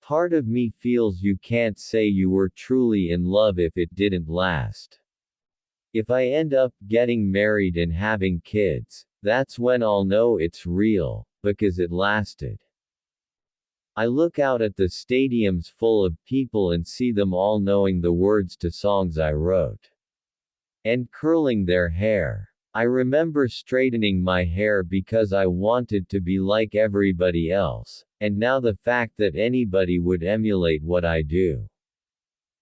Part of me feels you can't say you were truly in love if it didn't last. If I end up getting married and having kids, that's when I'll know it's real, because it lasted. I look out at the stadiums full of people and see them all knowing the words to songs I wrote. And curling their hair. I remember straightening my hair because I wanted to be like everybody else, and now the fact that anybody would emulate what I do.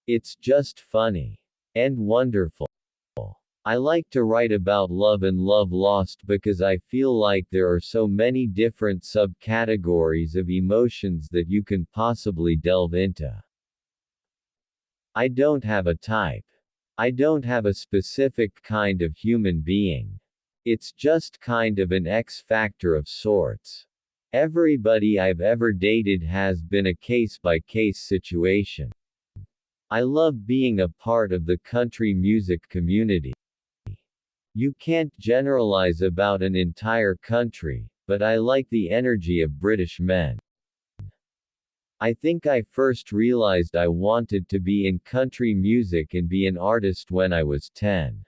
It's just funny. And wonderful. I like to write about love and love lost because I feel like there are so many different subcategories of emotions that you can possibly delve into. I don't have a type. I don't have a specific kind of human being. It's just kind of an X factor of sorts. Everybody I've ever dated has been a case-by-case situation. I love being a part of the country music community. You can't generalize about an entire country, but I like the energy of British men. I think I first realized I wanted to be in country music and be an artist when I was 10.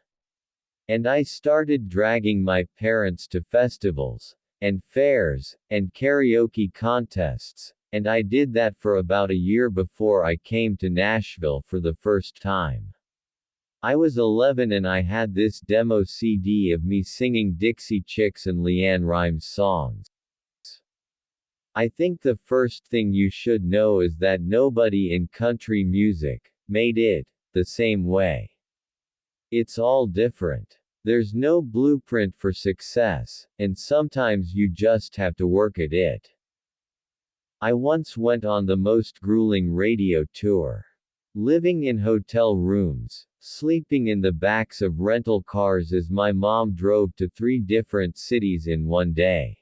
And I started dragging my parents to festivals, and fairs, and karaoke contests, and I did that for about a year before I came to Nashville for the first time. I was 11 and I had this demo CD of me singing Dixie Chicks and LeAnn Rimes songs. I think the first thing you should know is that nobody in country music made it the same way. It's all different. There's no blueprint for success, and sometimes you just have to work at it. I once went on the most grueling radio tour. Living in hotel rooms, sleeping in the backs of rental cars as my mom drove to 3 different cities in one day.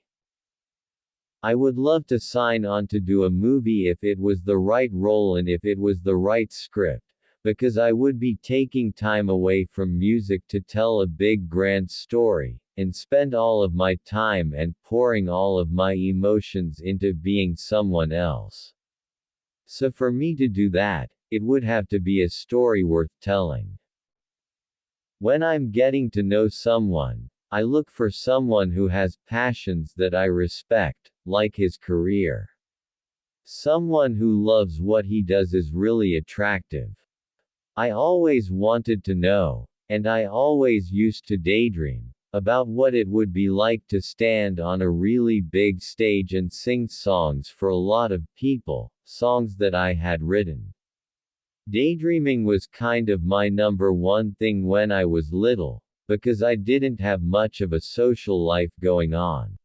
I would love to sign on to do a movie if it was the right role and if it was the right script, because I would be taking time away from music to tell a big grand story, and spend all of my time and pouring all of my emotions into being someone else. So for me to do that, it would have to be a story worth telling. When I'm getting to know someone, I look for someone who has passions that I respect, like his career. Someone who loves what he does is really attractive. I always wanted to know, and I always used to daydream, about what it would be like to stand on a really big stage and sing songs for a lot of people, songs that I had written. Daydreaming was kind of my number one thing when I was little, because I didn't have much of a social life going on.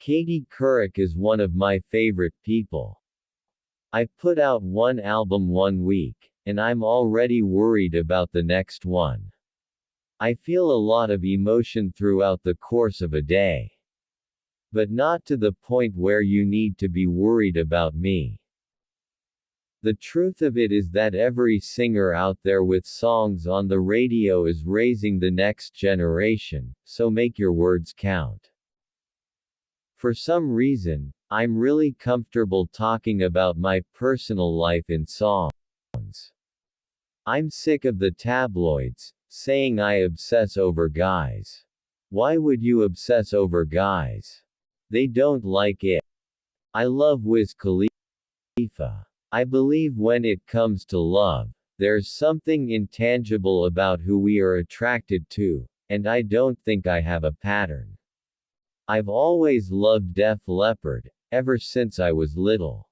Katie Couric is one of my favorite people. I put out one album one week, and I'm already worried about the next one. I feel a lot of emotion throughout the course of a day. But not to the point where you need to be worried about me. The truth of it is that every singer out there with songs on the radio is raising the next generation, so make your words count. For some reason, I'm really comfortable talking about my personal life in songs. I'm sick of the tabloids saying I obsess over guys. Why would you obsess over guys? They don't like it. I love Wiz Khalifa. I believe when it comes to love, there's something intangible about who we are attracted to, and I don't think I have a pattern. I've always loved Def Leppard, ever since I was little.